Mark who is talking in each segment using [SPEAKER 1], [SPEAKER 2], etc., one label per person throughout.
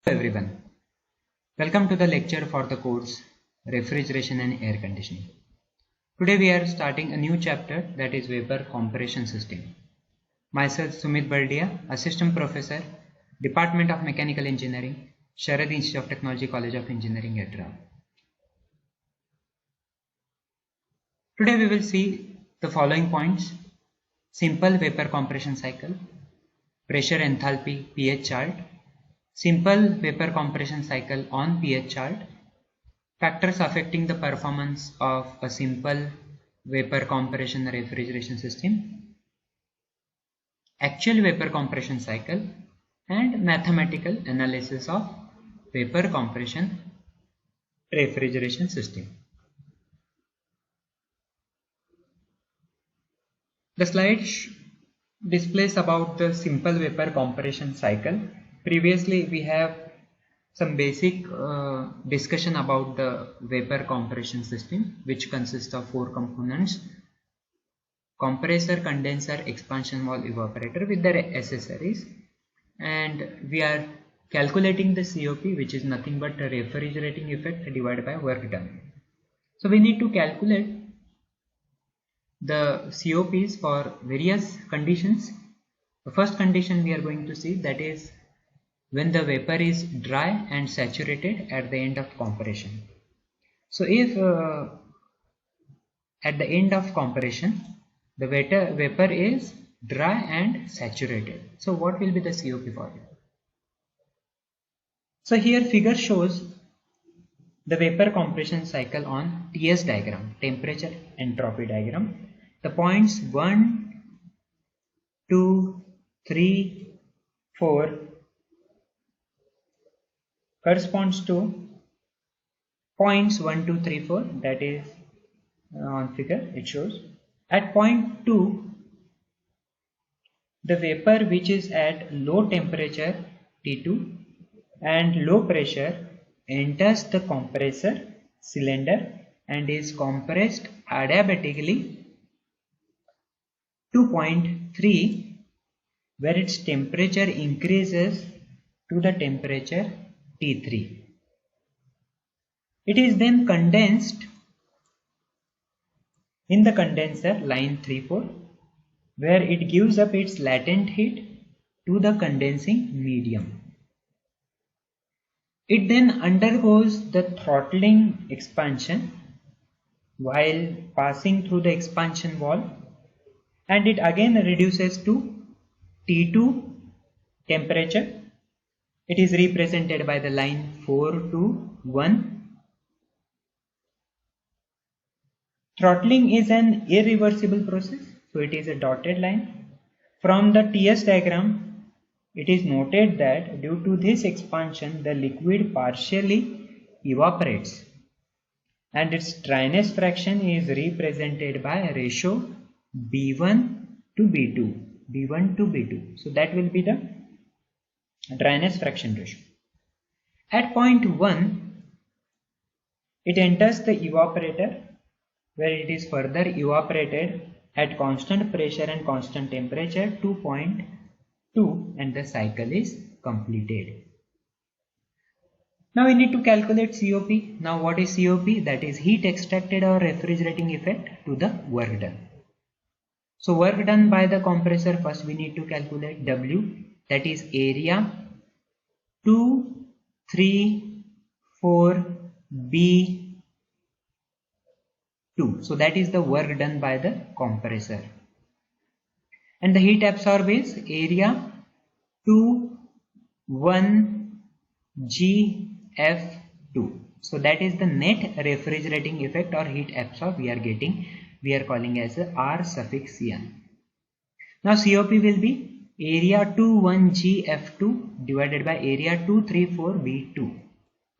[SPEAKER 1] Hello everyone, welcome to the lecture for the course Refrigeration and Air Conditioning. Today we are starting a new chapter, that is Vapor Compression System. Myself Sumit Baldia, Assistant Professor, Department of Mechanical Engineering, Sharad Institute of Technology, College of Engineering, etc. Today we will see the following points: simple vapor compression cycle, pressure enthalpy pH chart, simple vapor compression cycle on pH chart, factors affecting the performance of a simple vapor compression refrigeration system, actual vapor compression cycle, and mathematical analysis of vapor compression refrigeration system. The slide displays about the simple vapor compression cycle. Previously we have some basic discussion about the vapor compression system, which consists of four components: compressor, condenser, expansion valve, evaporator with their accessories, and we are calculating the COP, which is nothing but a refrigerating effect divided by work done. So we need to calculate the COPs for various conditions. The first condition we are going to see, that is when the vapor is dry and saturated at the end of compression. So if at the end of compression the vapor is dry and saturated, so what will be the COP for it? So here figure shows the vapor compression cycle on TS diagram, temperature entropy diagram. The points 1, 2, 3, 4 corresponds to points 1, 2, 3, 4, that is on figure it shows. At point 2, the vapor which is at low temperature T2 and low pressure enters the compressor cylinder and is compressed adiabatically to point 3, where its temperature increases to the temperature T3. It is then condensed in the condenser line 3-4, where it gives up its latent heat to the condensing medium. It then undergoes the throttling expansion while passing through the expansion valve, and it again reduces to T2 temperature. It is represented by the line 4 to 1. Throttling is an irreversible process, so it is a dotted line. From the TS diagram, it is noted that due to this expansion, the liquid partially evaporates and its dryness fraction is represented by a ratio B1 to B2. B1 to B2. So that will be the dryness fraction ratio. At point 1, it enters the evaporator, where it is further evaporated at constant pressure and constant temperature to point 2, and the cycle is completed. Now we need to calculate COP. Now what is COP? That is heat extracted or refrigerating effect to the work done. So work done by the compressor, first we need to calculate W, that is area 2, 3, 4, B2. So that is the work done by the compressor. And the heat absorbed is area 2, 1, GF2. So that is the net refrigerating effect or heat absorbed we are getting. We are calling as a R suffix N. Now COP will be area 2, 1, GF2 divided by area 2, 3, 4, B2.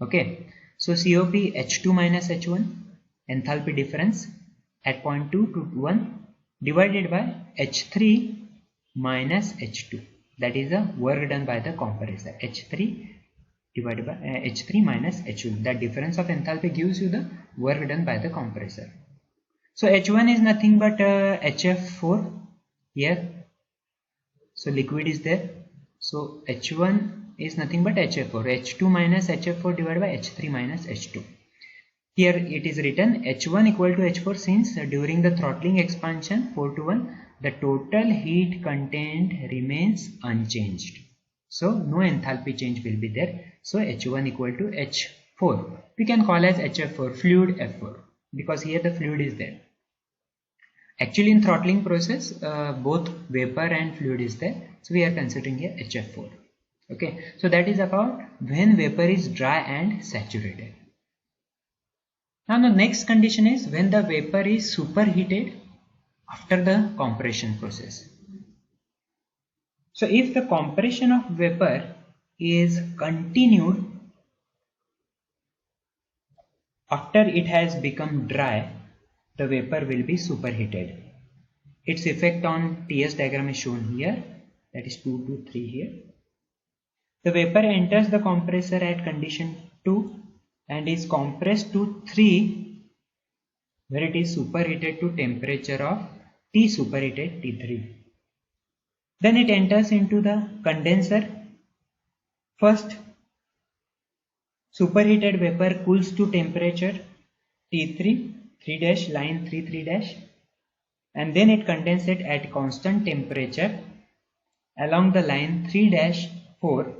[SPEAKER 1] Okay. So COP H2 minus H1, enthalpy difference at point 2 to 1, divided by H3 minus H2, that is the work done by the compressor. H3 divided by H3 minus H2, that difference of enthalpy gives you the work done by the compressor. So H1 is nothing but HF4 here, so liquid is there, so H1 is nothing but HF4, H2 minus HF4 divided by H3 minus H2. Here it is written H1 equal to H4 since during the throttling expansion 4 to 1 the total heat content remains unchanged. So no enthalpy change will be there. So H1 equal to H4. We can call as HF4, fluid F4, because here the fluid is there. Actually in throttling process both vapor and fluid is there. So we are considering here HF4. Okay, so that is about when vapor is dry and saturated. Now the next condition is when the vapor is superheated after the compression process. So if the compression of vapor is continued after it has become dry, the vapor will be superheated. Its effect on TS diagram is shown here, that is 2 to 3 here. The vapor enters the compressor at condition 2 and is compressed to 3 where it is superheated to temperature of T superheated T3. Then it enters into the condenser. First, superheated vapor cools to temperature T3, 3 line 3 and then it condensates at constant temperature along the line 3-4.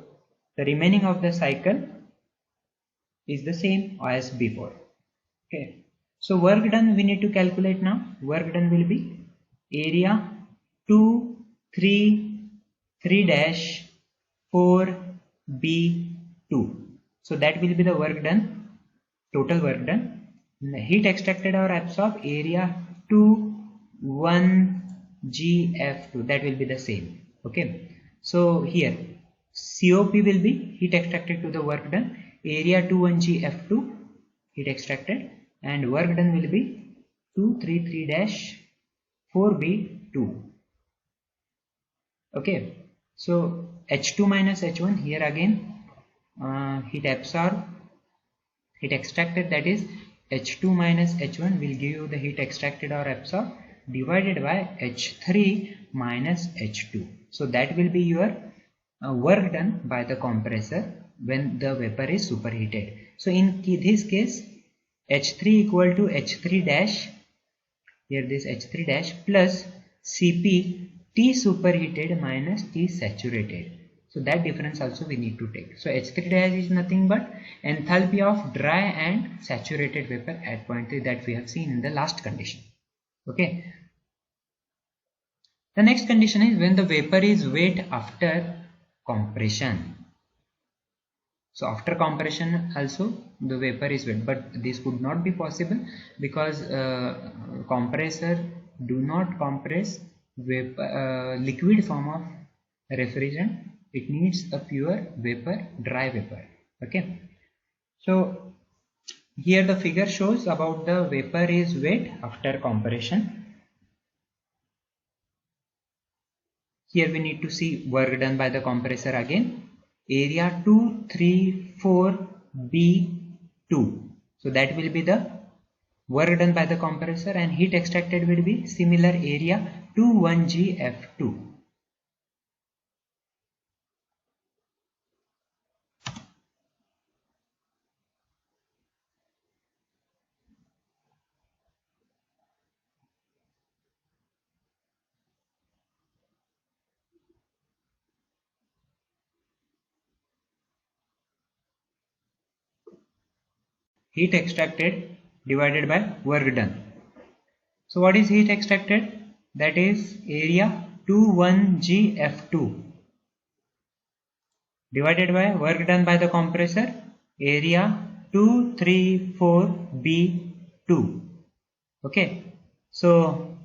[SPEAKER 1] The remaining of the cycle is the same as before. Okay. So work done we need to calculate now. Work done will be area 2, 3, 3-4, B2. So that will be the work done, total work done. The heat extracted or absorbed area 2, 1, GF2, that will be the same. Okay. So here COP will be heat extracted to the work done, area 2, 1, GF2 heat extracted, and work done will be 233-4B2. Okay, so H2 minus H1 here again heat absorbed, heat extracted, that is H2 minus H1 will give you the heat extracted or absorbed divided by H3 minus H2. So that will be your work done by the compressor when the vapor is superheated. So in this case H3 equal to H3 dash, here this H3 dash plus Cp T superheated minus T saturated. So that difference also we need to take. So H3 dash is nothing but enthalpy of dry and saturated vapor at point 3 that we have seen in the last condition. Okay. The next condition is when the vapor is wet after compression. So after compression also the vapor is wet, but this would not be possible because compressor do not compress vapor, liquid form of refrigerant. It needs a pure vapor, dry vapor. Okay. So here the figure shows about the vapor is wet after compression. Here we need to see work done by the compressor again. Area 234B2. So that will be the work done by the compressor, and heat extracted will be similar area 21GF2. Heat extracted divided by work done. So what is heat extracted? That is area 21GF2 divided by work done by the compressor, area 234B2. Okay. So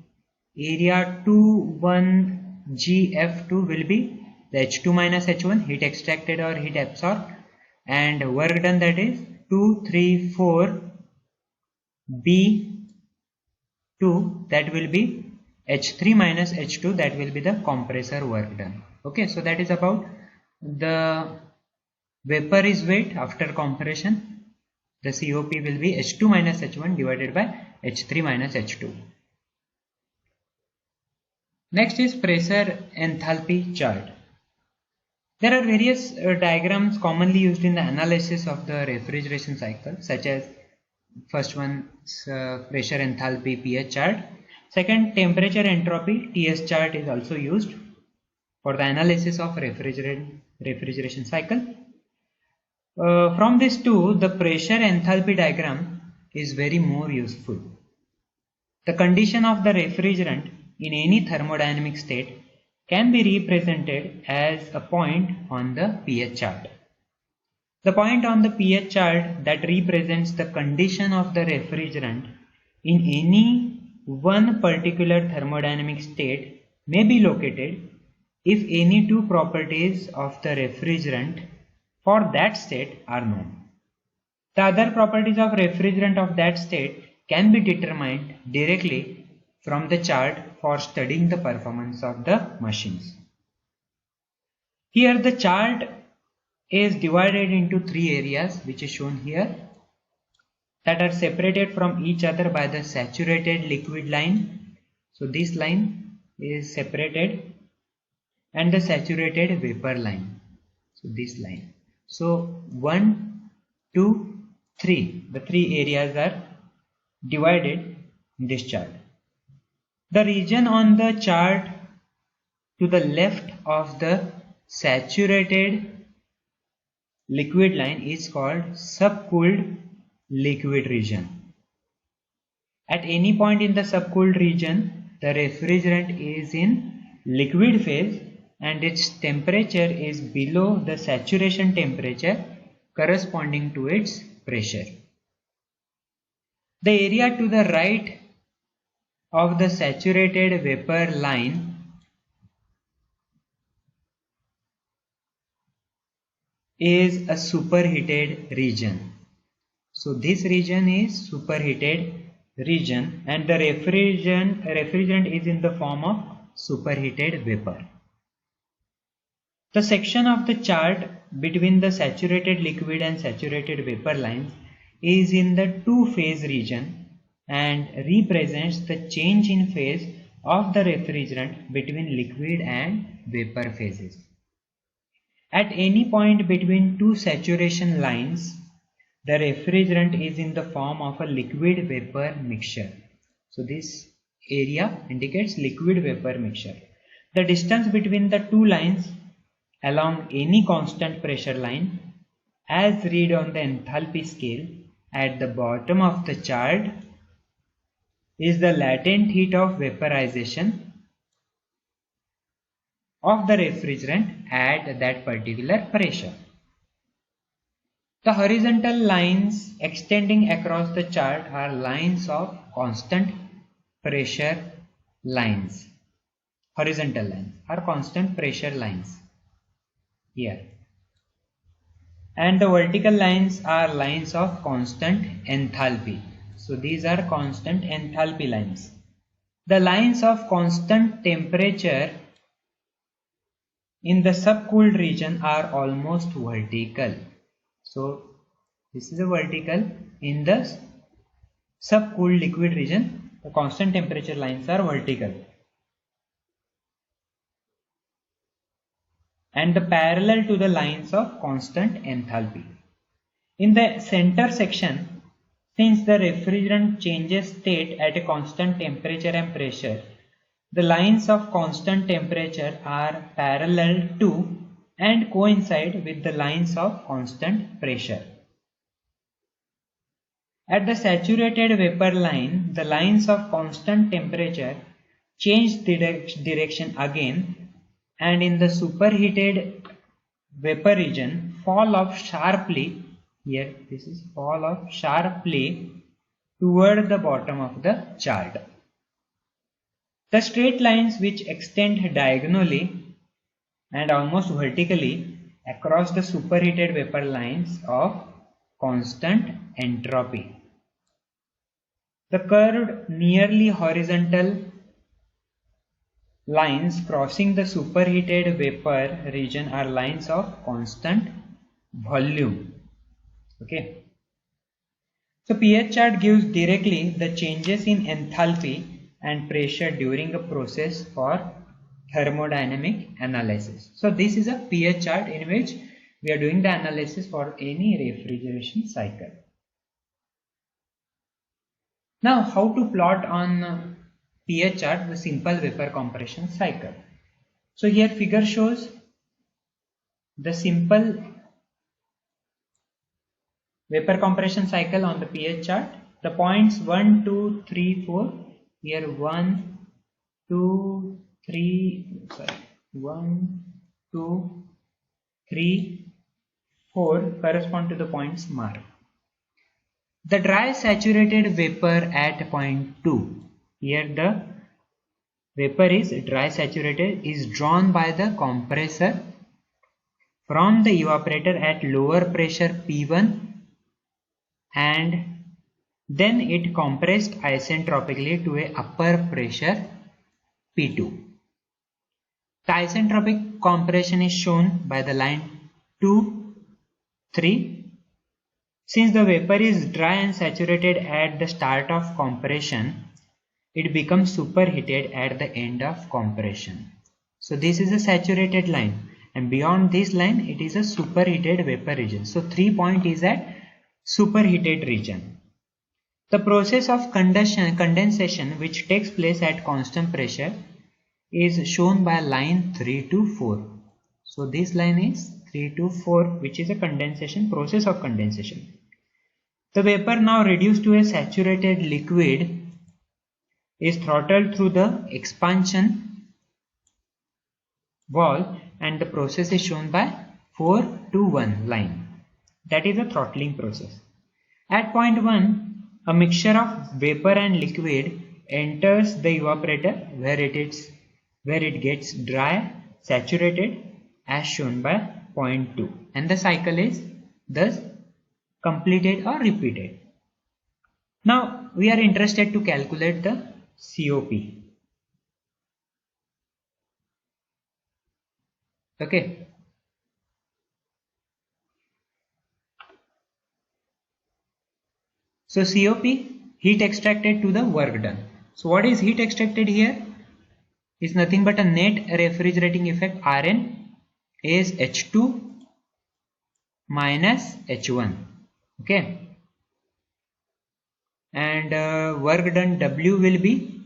[SPEAKER 1] area 21GF2 will be the H2 minus H1 heat extracted or heat absorbed, and work done, that is 234B2, that will be H3 minus H2, that will be the compressor work done. Okay, so that is about the vapor is wet after compression. The COP will be H2 minus H1 divided by H3 minus H2. Next is pressure enthalpy chart. There are various diagrams commonly used in the analysis of the refrigeration cycle, such as first one pressure enthalpy pH chart, second temperature entropy TS chart is also used for the analysis of refrigeration cycle. From these two, the pressure enthalpy diagram is very more useful. The condition of the refrigerant in any thermodynamic state can be represented as a point on the pH chart. The point on the pH chart that represents the condition of the refrigerant in any one particular thermodynamic state may be located if any two properties of the refrigerant for that state are known. The other properties of refrigerant of that state can be determined directly from the chart for studying the performance of the machines. Here the chart is divided into three areas, which is shown here, that are separated from each other by the saturated liquid line. So this line is separated, and the saturated vapor line. So this line. So 1, 2, 3. The three areas are divided in this chart. The region on the chart to the left of the saturated liquid line is called subcooled liquid region. At any point in the subcooled region, the refrigerant is in liquid phase and its temperature is below the saturation temperature corresponding to its pressure. The area to the right of the saturated vapor line is a superheated region. So this region is superheated region and the refrigerant is in the form of superheated vapor. The section of the chart between the saturated liquid and saturated vapor lines is in the two-phase region and represents the change in phase of the refrigerant between liquid and vapor phases. At any point between two saturation lines, the refrigerant is in the form of a liquid vapor mixture. So this area indicates liquid vapor mixture. The distance between the two lines along any constant pressure line, as read on the enthalpy scale at the bottom of the chart, is the latent heat of vaporization of the refrigerant at that particular pressure. The horizontal lines extending across the chart are lines of constant pressure lines. Horizontal lines are constant pressure lines here. And the vertical lines are lines of constant enthalpy. So these are constant enthalpy lines. The lines of constant temperature in the subcooled region are almost vertical. So this is a vertical. In the subcooled liquid region, the constant temperature lines are vertical. And the parallel to the lines of constant enthalpy. In the center section, since the refrigerant changes state at a constant temperature and pressure, the lines of constant temperature are parallel to and coincide with the lines of constant pressure. At the saturated vapor line, the lines of constant temperature change direction again, and in the superheated vapor region fall off sharply. Here this is fall off sharply toward the bottom of the chart. The straight lines which extend diagonally and almost vertically across the superheated vapor lines of constant entropy. The curved nearly horizontal lines crossing the superheated vapor region are lines of constant volume. Okay. So pH chart gives directly the changes in enthalpy and pressure during a process for thermodynamic analysis. So this is a pH chart in which we are doing the analysis for any refrigeration cycle. Now, how to plot on pH chart the simple vapor compression cycle? So here figure shows the simple vapor compression cycle on the pH chart. The points 1, 2, 3, 4. Here 1, 2, 3, 1, 2, 3, 4 correspond to the points marked. The dry saturated vapor at point 2. Here the vapor is dry saturated is drawn by the compressor from the evaporator at lower pressure P1 and then it compressed isentropically to a upper pressure P2. The isentropic compression is shown by the line 2, 3. Since the vapor is dry and saturated at the start of compression, it becomes superheated at the end of compression. So this is a saturated line, and beyond this line it is a superheated vapor region. So 3 point is at superheated region. The process of condensation which takes place at constant pressure is shown by line 3 to 4. So this line is 3 to 4, which is a condensation, process of condensation. The vapor now reduced to a saturated liquid is throttled through the expansion valve and the process is shown by 4 to 1 line. That is a throttling process. At point 1, a mixture of vapor and liquid enters the evaporator where it gets dry, saturated as shown by point 2, and the cycle is thus completed or repeated. Now we are interested to calculate the COP. Okay. So COP, heat extracted to the work done. So what is heat extracted here? Is nothing but a net refrigerating effect Rn is H2 minus H1. Okay. And work done W will be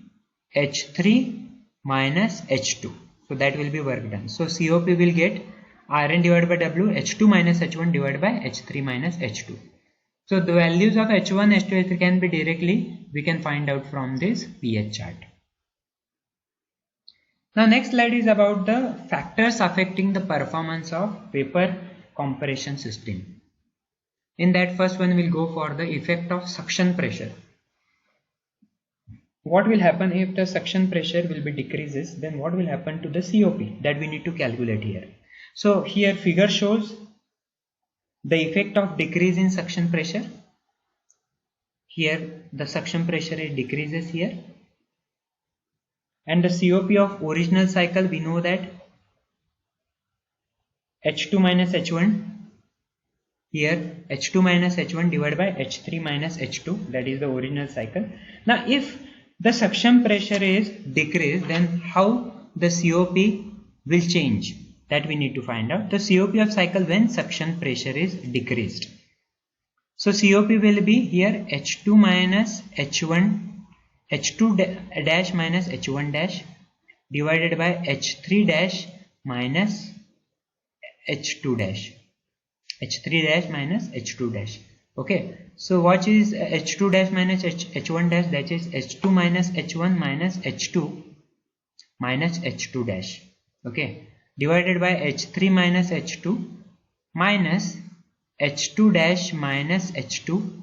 [SPEAKER 1] H3 minus H2. So that will be work done. So COP will get Rn divided by W, H2 minus H1 divided by H3 minus H2. So the values of H1, H2, H3 can be directly, we can find out from this pH chart. Now next slide is about the factors affecting the performance of vapor compression system. In that first one we'll go for the effect of suction pressure. What will happen if the suction pressure will be decreases, then what will happen to the COP, that we need to calculate here. So here figure shows the effect of decrease in suction pressure. Here the suction pressure decreases here, and the COP of original cycle we know that H2 minus H1, here H2 minus H1 divided by H3 minus H2, that is the original cycle. Now if the suction pressure is decreased, then how the COP will change, that we need to find out. The COP of cycle when suction pressure is decreased. So COP will be here H2 minus H1, H2 dash minus H1 dash divided by H3 dash minus H2 dash, H3 dash minus H2 dash. Okay, so what is H2 dash minus H1 dash? That is H2 minus H1 minus H2 minus H2 dash. Okay, divided by H3 minus H2 minus H2 dash minus H2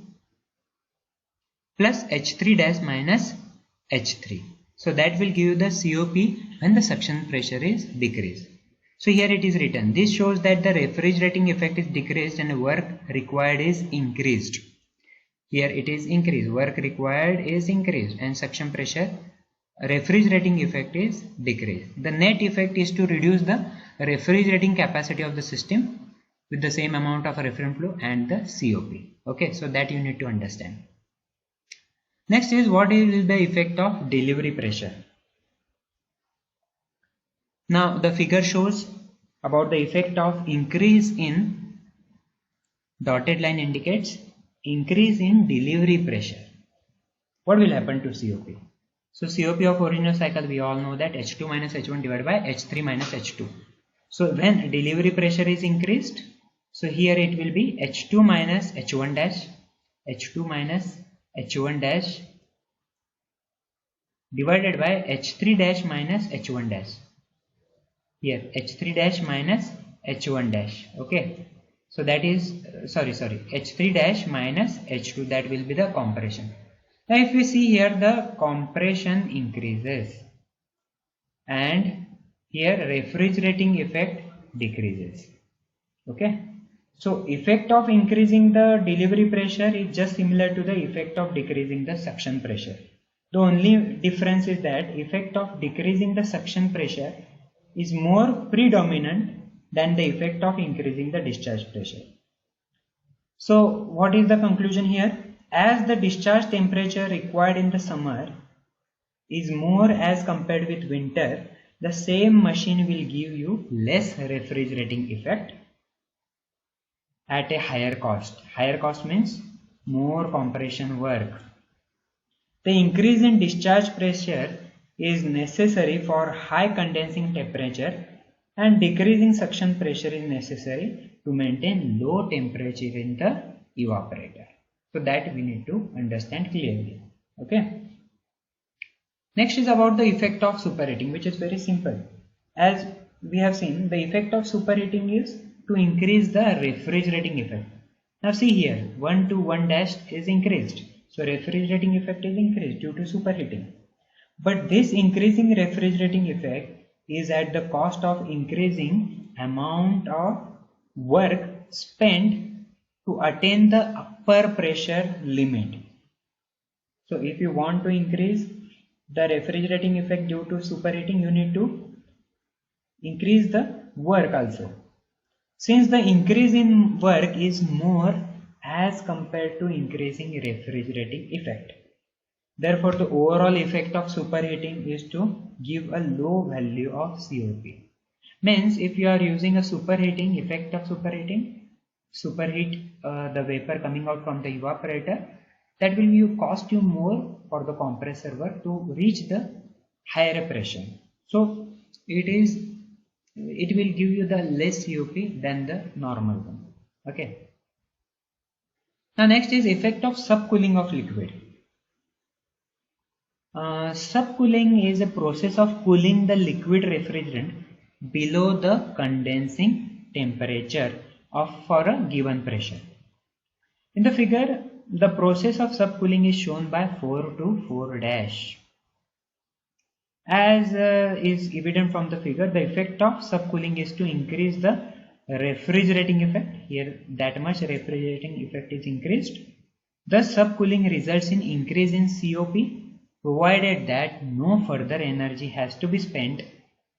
[SPEAKER 1] plus H3 dash minus H3. So that will give you the COP when the suction pressure is decreased. So here it is written, this shows that the refrigerating effect is decreased and work required is increased. Here it is increased, work required is increased, and suction pressure, refrigerating effect is decreased. The net effect is to reduce the refrigerating capacity of the system with the same amount of refrigerant flow and the COP. Okay, so that you need to understand. Next is what is the effect of delivery pressure. Now the figure shows about the effect of increase in, dotted line indicates increase in delivery pressure. What will happen to COP? So COP of original cycle, we all know that H2 minus H1 divided by H3 minus H2. So when delivery pressure is increased, so here it will be H2 minus H1 dash, H2 minus H1 dash divided by H3 dash minus H1 dash. Here H3 dash minus H1 dash. Okay. So that is, H3 dash minus H2, that will be the compression. Now if we see here, the compression increases and here refrigerating effect decreases. Okay. So effect of increasing the delivery pressure is just similar to the effect of decreasing the suction pressure. The only difference is that effect of decreasing the suction pressure is more predominant than the effect of increasing the discharge pressure. So what is the conclusion here? As the discharge temperature required in the summer is more as compared with winter, the same machine will give you less refrigerating effect at a higher cost. Higher cost means more compression work. The increase in discharge pressure is necessary for high condensing temperature and decreasing suction pressure is necessary to maintain low temperature in the evaporator. So that we need to understand clearly. Okay. Next is about the effect of superheating, which is very simple. As we have seen, the effect of superheating is to increase the refrigerating effect. Now see here, 1 to 1 dash is increased. So refrigerating effect is increased due to superheating. But this increasing refrigerating effect is at the cost of increasing amount of work spent to attain the upper pressure limit. So if you want to increase the refrigerating effect due to superheating, you need to increase the work also. Since the increase in work is more as compared to increasing refrigerating effect, therefore the overall effect of superheating is to give a low value of COP. Means if you are using a superheating, effect of superheating, superheat the vapor coming out from the evaporator, that will cost you more for the compressor work to reach the higher pressure. So it will give you the less COP than the normal one. Okay. Now next is effect of subcooling of liquid. Subcooling is a process of cooling the liquid refrigerant below the condensing temperature for a given pressure. In the figure, the process of subcooling is shown by 4 to 4 dash. As is evident from the figure, the effect of subcooling is to increase the refrigerating effect. Here that much refrigerating effect is increased. Thus subcooling results in increase in COP, provided that no further energy has to be spent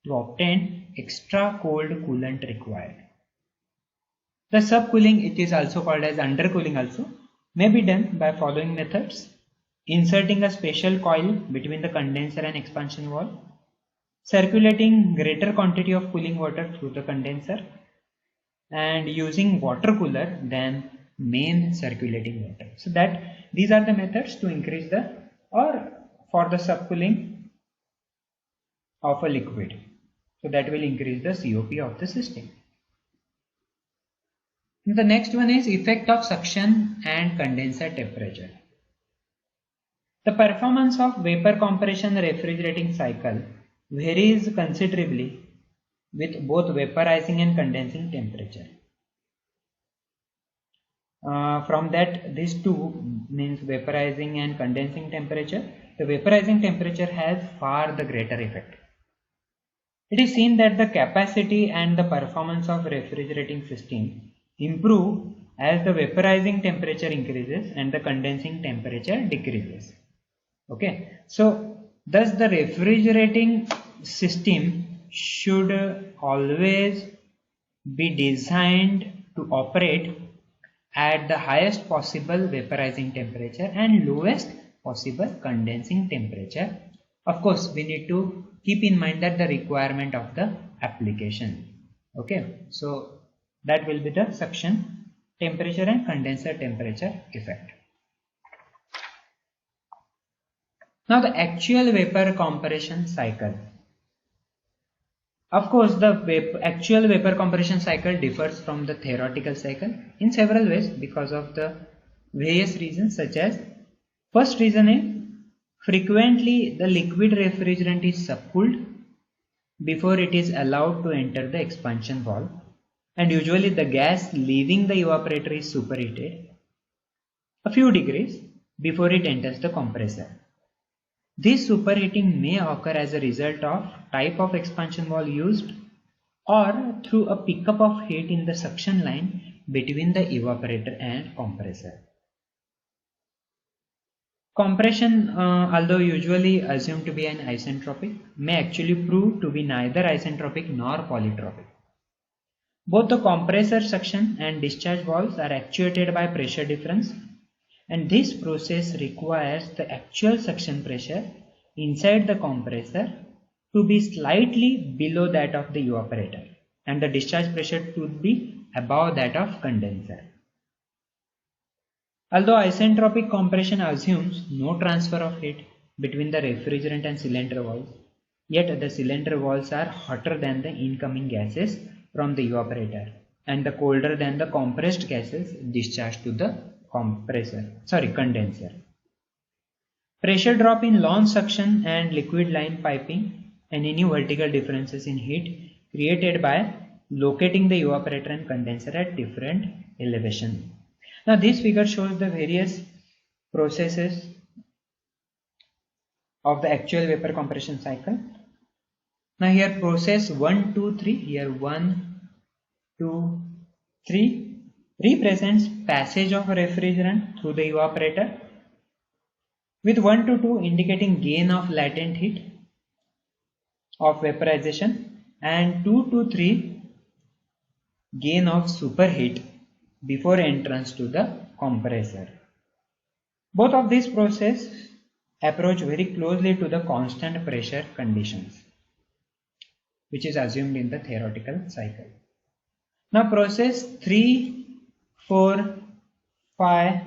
[SPEAKER 1] to obtain extra cold coolant required. The subcooling, it is also called as undercooling also, may be done by following methods: inserting a special coil between the condenser and expansion valve, circulating greater quantity of cooling water through the condenser, and using water cooler than main circulating water. So that these are the methods to increase the for the subcooling of a liquid. So that will increase the COP of the system. The next one is effect of suction and condenser temperature. The performance of vapor compression refrigerating cycle varies considerably with both vaporizing and condensing temperature. From that, these two means vaporizing and condensing temperature. The vaporizing temperature has far the greater effect. It is seen that the capacity and the performance of refrigerating system improve as the vaporizing temperature increases and the condensing temperature decreases. Okay, so thus the refrigerating system should always be designed to operate at the highest possible vaporizing temperature and lowest possible condensing temperature Of course, we need to keep in mind that the requirement of the application. Okay, so that will be the suction temperature and condenser temperature effect. Now the actual vapor compression cycle. Of course, the actual vapor compression cycle differs from the theoretical cycle in several ways because of the various reasons, such as first reason is frequently the liquid refrigerant is subcooled before it is allowed to enter the expansion valve, and usually the gas leaving the evaporator is superheated a few degrees before it enters the compressor. This superheating may occur as a result of type of expansion valve used or through a pickup of heat in the suction line between the evaporator and compressor. Compression, although usually assumed to be an isentropic, may actually prove to be neither isentropic nor polytropic. Both the compressor suction and discharge valves are actuated by pressure difference, and this process requires the actual suction pressure inside the compressor to be slightly below that of the evaporator and the discharge pressure to be above that of condenser. Although isentropic compression assumes no transfer of heat between the refrigerant and cylinder walls, yet the cylinder walls are hotter than the incoming gases from the evaporator and the colder than the compressed gases discharged to the condenser. Pressure drop in lawn suction and liquid line piping and any vertical differences in heat created by locating the evaporator and condenser at different elevation. Now this figure shows the various processes of the actual vapor compression cycle. Now here process 1, 2, 3, here 1, 2, 3 represents passage of refrigerant through the evaporator, with 1 to 2 indicating gain of latent heat of vaporization and 2 to 3 gain of superheat before entrance to the compressor. Both of these processes approach very closely to the constant pressure conditions, which is assumed in the theoretical cycle. Now process 3, 4, 5,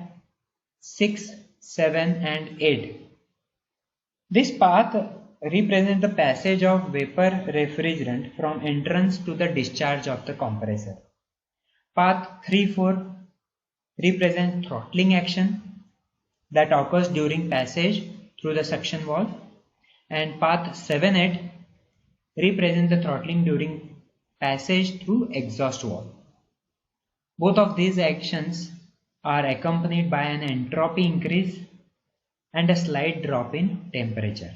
[SPEAKER 1] 6, 7 and 8. This path represents the passage of vapor refrigerant from entrance to the discharge of the compressor. Path 3, 4 represents throttling action that occurs during passage through the suction valve, and path 7, 8 represent the throttling during passage through exhaust valve. Both of these actions are accompanied by an entropy increase and a slight drop in temperature.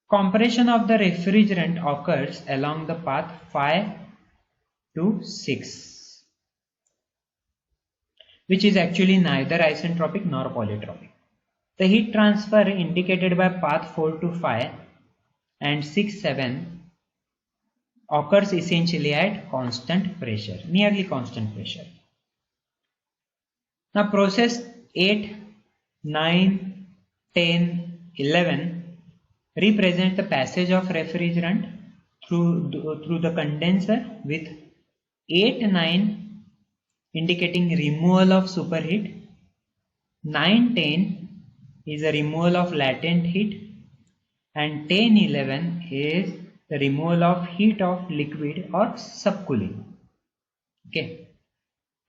[SPEAKER 1] Compression of the refrigerant occurs along the path 5 to 6, which is actually neither isentropic nor polytropic. The heat transfer indicated by path 4 to 5 and 6, 7 occurs essentially at constant pressure, nearly constant pressure. Now process 8, 9, 10, 11 represent the passage of refrigerant through the condenser, with 8, 9 indicating removal of superheat, 9, 10 is a removal of latent heat, and 10, 11 is the removal of heat of liquid or subcooling. Okay.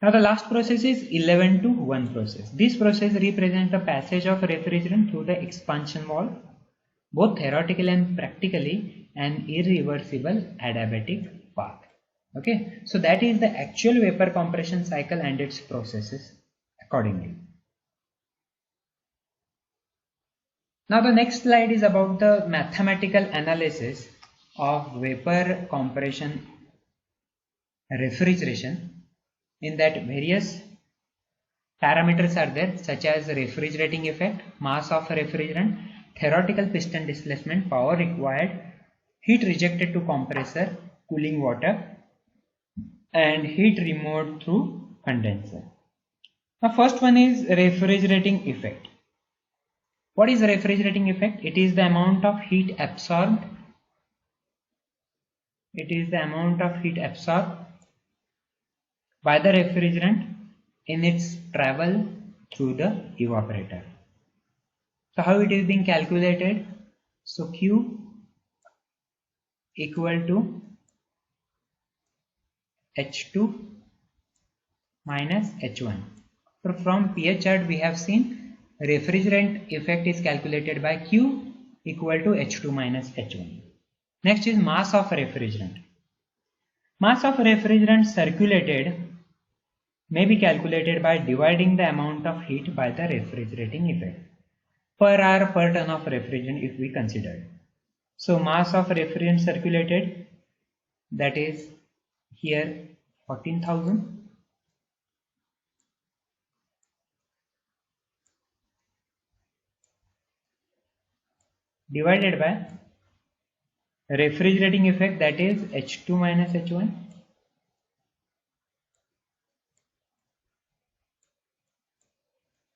[SPEAKER 1] Now the last process is 11 to 1 process. This process represents the passage of refrigerant through the expansion valve, both theoretically and practically an irreversible adiabatic path. Okay, so that is the actual vapor compression cycle and its processes accordingly. Now the next slide is about the mathematical analysis of vapor compression refrigeration, in that various parameters are there, such as refrigerating effect, mass of refrigerant, theoretical piston displacement, power required, heat rejected to compressor, cooling water, and heat removed through condenser. Now first one is refrigerating effect. What is refrigerating effect? It is the amount of heat absorbed. It is the amount of heat absorbed by the refrigerant in its travel through the evaporator. So how it is being calculated? So Q equal to H2 minus H1. So from pH chart we have seen refrigerant effect is calculated by Q equal to H2 minus H1. Next is mass of refrigerant. Mass of refrigerant circulated may be calculated by dividing the amount of heat by the refrigerating effect per hour per ton of refrigerant if we consider. So mass of refrigerant circulated, that is here 14,000 divided by refrigerating effect, that is H2 minus H1,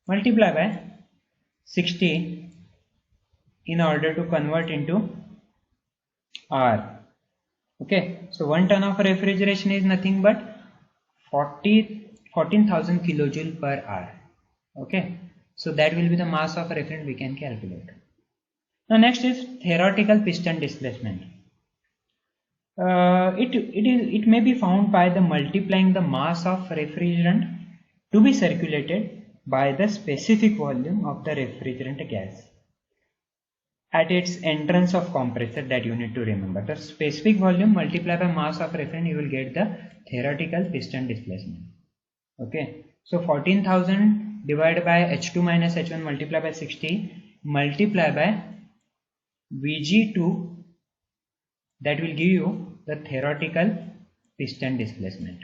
[SPEAKER 1] multiply by 60 in order to convert into R. Okay, so 1 ton of refrigeration is nothing but 14,000 kilojoule per hour. Okay, so that will be the mass of refrigerant we can calculate. Now next is theoretical piston displacement. It may be found by the multiplying the mass of refrigerant to be circulated by the specific volume of the refrigerant gas at its entrance of compressor. That you need to remember. The specific volume multiplied by mass of refrigerant, you will get the theoretical piston displacement. Okay, so 14,000 divided by H2 minus H1 multiplied by 60 multiplied by Vg2, that will give you the theoretical piston displacement.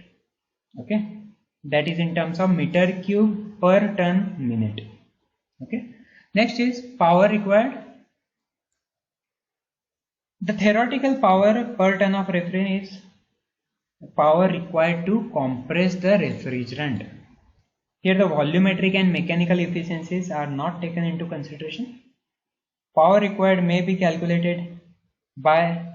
[SPEAKER 1] Okay, that is in terms of meter cube per ton minute. Okay, next is power required. The theoretical power per ton of refrigerant is power required to compress the refrigerant. Here the volumetric and mechanical efficiencies are not taken into consideration. Power required may be calculated by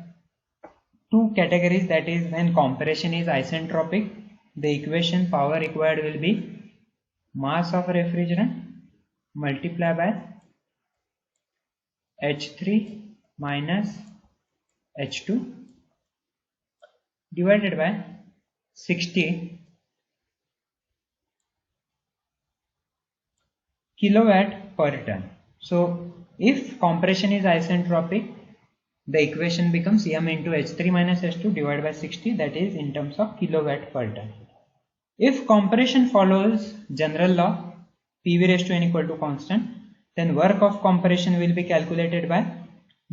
[SPEAKER 1] two categories, that is when compression is isentropic, the equation power required will be mass of refrigerant multiplied by H3 minus H2 divided by 60 kilowatt per ton. So if compression is isentropic, the equation becomes m into H3 minus H2 divided by 60, that is in terms of kilowatt per ton. If compression follows general law, PV raised to n equal to constant, then work of compression will be calculated by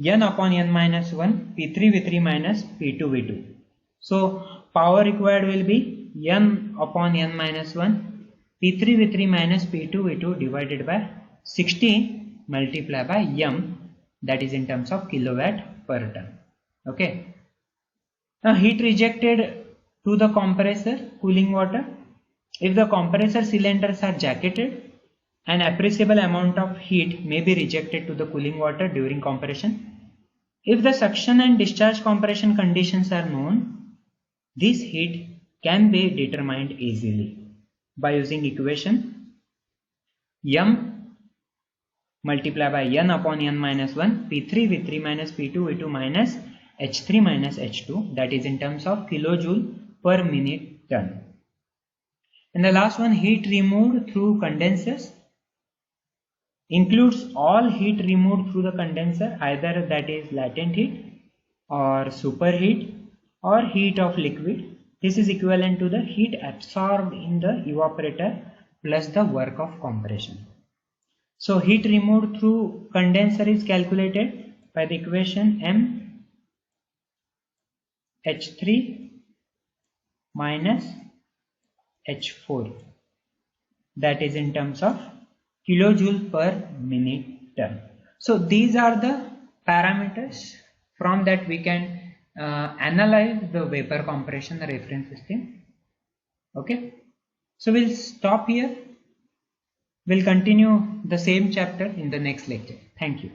[SPEAKER 1] n upon n minus 1 P3 V3 minus P2 V2. So power required will be n upon n minus 1 P3 V3 minus P2 V2 divided by 60 multiplied by m, that is in terms of kilowatt per ton. Okay. Now heat rejected to the compressor, cooling water. If the compressor cylinders are jacketed, an appreciable amount of heat may be rejected to the cooling water during compression. If the suction and discharge compression conditions are known, this heat can be determined easily by using equation m multiplied by n upon n minus 1 P3 V3 minus P2 V2 minus H3 minus H2, that is in terms of kilojoule per minute ton. And the last one, heat removed through condensers, includes all heat removed through the condenser, either that is latent heat or superheat or heat of liquid. This is equivalent to the heat absorbed in the evaporator plus the work of compression. So heat removed through condenser is calculated by the equation m H3 minus H4, that is in terms of kilojoule per minute ton. So these are the parameters. From that we can analyze the vapor compression reference system. Okay, so we'll stop here. We'll continue the same chapter in the next lecture. Thank you.